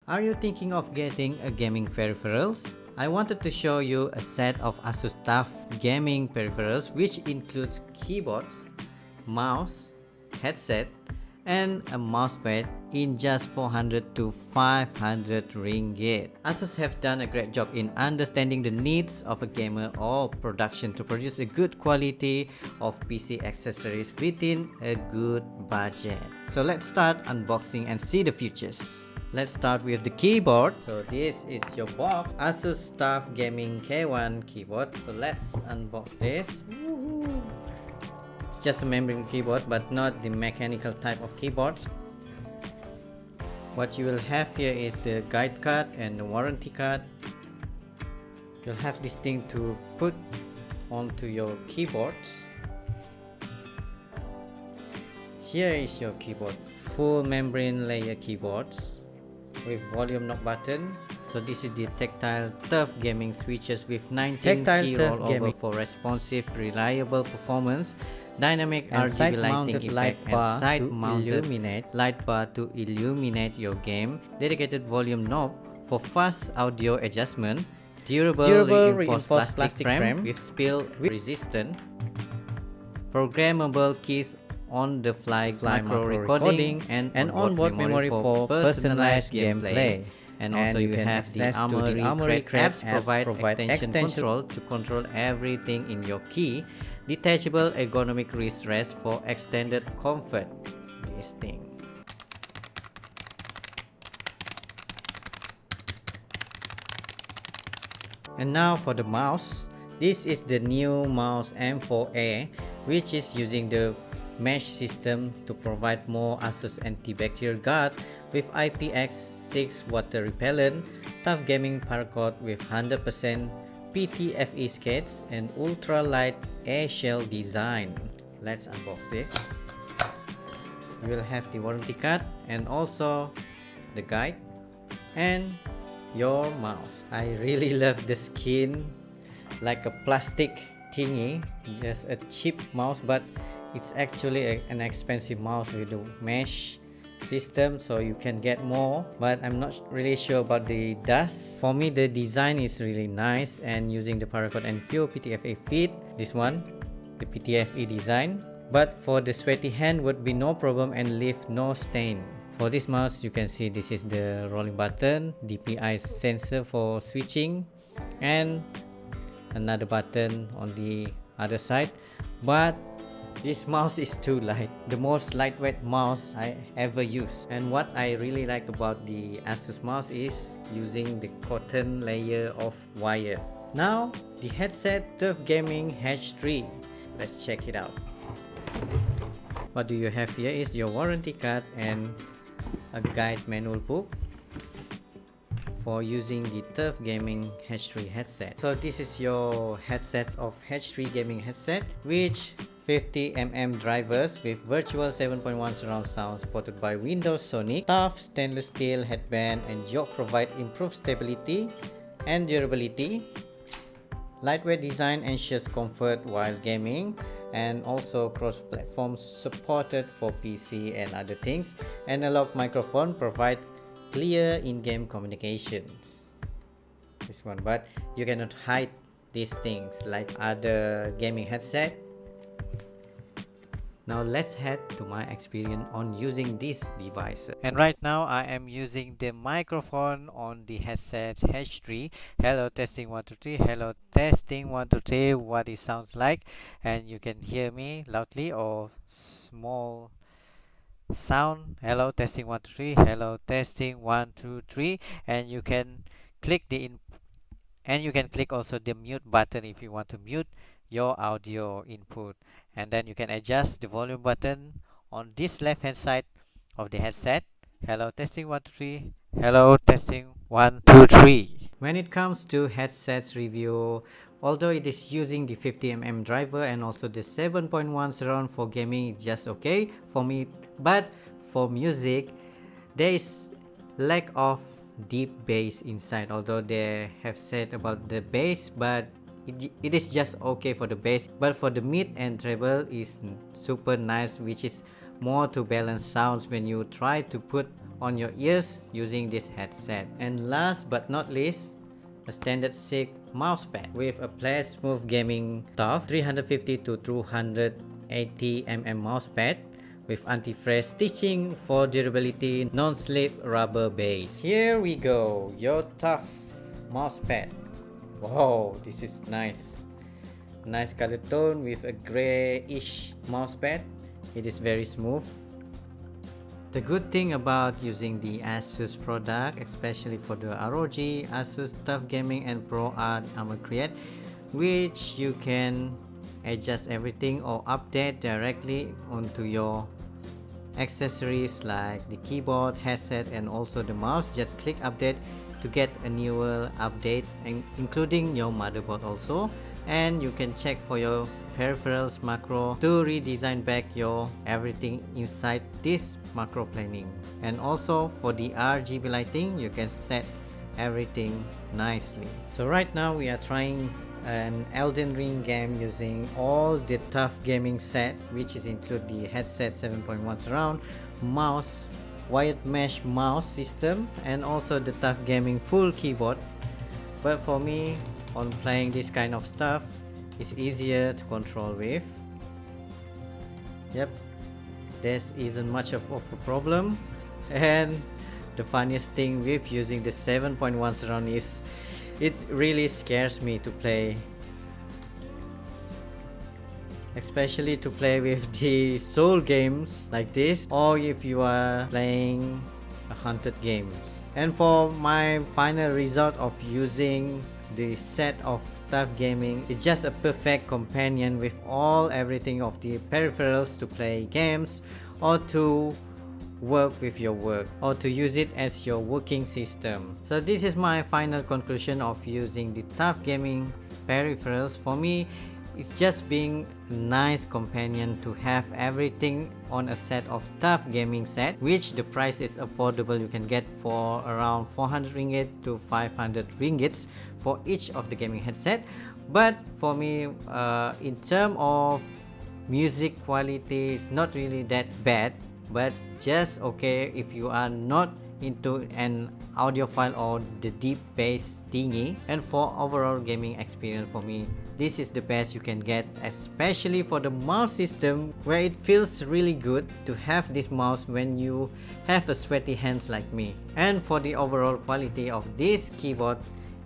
Are you thinking of getting a gaming peripherals? I wanted to show you a set of ASUS TUF gaming peripherals which includes keyboards, mouse, headset, and a mousepad in just 400 to 500 ringgit. ASUS have done a great job in understanding the needs of a gamer or production to produce a good quality of PC accessories within a good budget. So let's start unboxing and see the features. Let's start with the keyboard. So this is your box, ASUS TUF Gaming K1 keyboard. So let's unbox this. It's just a membrane keyboard, but not the mechanical type of keyboards. What you will have here is the guide card and the warranty card. You'll have this thing to put onto your keyboards. Here is your keyboard, full membrane layer keyboards with volume knob button. So this is the tactile TUF gaming switches with 19 key rollover for responsive, reliable performance, dynamic and RGB lighting effect, and side-mounted light bar to illuminate your game, dedicated volume knob for fast audio adjustment, durable reinforced plastic frame with spill resistant, programmable keys on the fly macro recording, and onboard memory for personalized gameplay. And also you have the Armory apps provide extension control to control everything in your key, detachable ergonomic wrist rest for extended comfort. This thing. And now for the mouse. This is the new mouse M4A, which is using the mesh system to provide more ASUS antibacterial guard with IPX6 water repellent, TUF gaming paracord with 100% PTFE skates, and ultra light A-shell design. Let's unbox this. We will have the warranty card and also the guide and your mouse. I really love the skin, like a plastic thingy, just a cheap mouse, but it's actually an expensive mouse with the mesh system, so you can get more, but I'm not really sure about the dust. For me, the design is really nice, and using the paracord and pure PTFE fit, this one, the PTFE design, but for the sweaty hand would be no problem and leave no stain. For this mouse, you can see this is the rolling button, DPI sensor for switching, and another button on the other side, but this mouse is too light, the most lightweight mouse I ever used. And what I really like about the ASUS mouse is using the cotton layer of wire. Now the headset TUF Gaming H3. Let's check it out. What do you have here is your warranty card and a guide manual book for using the TUF Gaming H3 headset. So this is your headset of H3 gaming headset, which 50mm drivers with virtual 7.1 surround sound supported by Windows Sonic. Tough stainless steel headband and yoke provide improved stability and durability. Lightweight design ensures comfort while gaming, and also cross-platform supported for PC and other things. Analog microphone provide clear in-game communications. This one, but you cannot hide these things like other gaming headset. Now let's head to my experience on using this device. And right now I am using the microphone on the headset H3. Hello, testing 1 2 3. Hello, testing 1 2 3. What it sounds like, and you can hear me loudly or small sound. Hello, testing 1 2 3. Hello, testing 1 2 3. And you can click also the mute button if you want to mute your audio input, and then you can adjust the volume button on this left hand side of the headset. Hello, testing 1 2 3. Hello, testing 1 2 3. When it comes to headsets review, although it is using the 50mm driver and also the 7.1 surround for gaming, it's just okay for me, but for music there is lack of deep bass inside, although they have said about the bass, but it is just okay for the bass, but for the mid and treble is super nice, which is more to balance sounds when you try to put on your ears using this headset. And last but not least, a standard 6 mousepad with a Play Smooth Gaming TUF 350 to 280 mousepad with anti-freeze stitching for durability, non-slip rubber base. Here we go, your TUF mousepad. Wow, this is nice. Nice color tone with a grayish mousepad. It is very smooth. The good thing about using the ASUS product, especially for the ROG, ASUS TUF Gaming and Pro Art Armor Create, which you can adjust everything or update directly onto your accessories like the keyboard, headset, and also the mouse. Just click update to get a newer update, including your motherboard also. And you can check for your peripherals macro to redesign back your everything inside this macro planning. And also for the RGB lighting, you can set everything nicely. So right now we are trying an Elden Ring game using all the TUF Gaming set, which is include the headset 7.1 surround, mouse, wired mesh mouse system, and also the TUF Gaming full keyboard. But for me, on playing this kind of stuff, it's easier to control with. Yep, this isn't much of a problem. And the funniest thing with using the 7.1 surround is it really scares me to play, especially to play with the soul games like this, or if you are playing hunted games. And for my final result of using the set of TUF Gaming, it's just a perfect companion with everything of the peripherals to play games or to work with your work or to use it as your working system. So this is my final conclusion of using the TUF Gaming peripherals. For me, it's just being a nice companion to have everything on a set of TUF Gaming set, which the price is affordable. You can get for around 400 ringgit to 500 ringgits for each of the gaming headset. But for me, in terms of music quality, it's not really that bad, but just okay if you are not into an audiophile or the deep bass thingy. And for overall gaming experience, for me, this is the best you can get, especially for the mouse system, where it feels really good to have this mouse when you have a sweaty hands like me. And for the overall quality of this keyboard,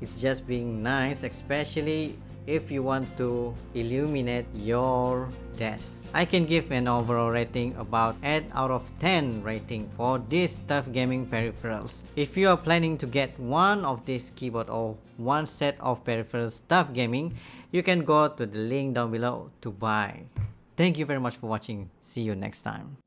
it's just being nice, especially if you want to illuminate your desk. I can give an overall rating about 8 out of 10 rating for this TUF Gaming peripherals. If you are planning to get one of this keyboard or one set of peripherals TUF Gaming, you can go to the link down below to buy. Thank you very much for watching. See you next time.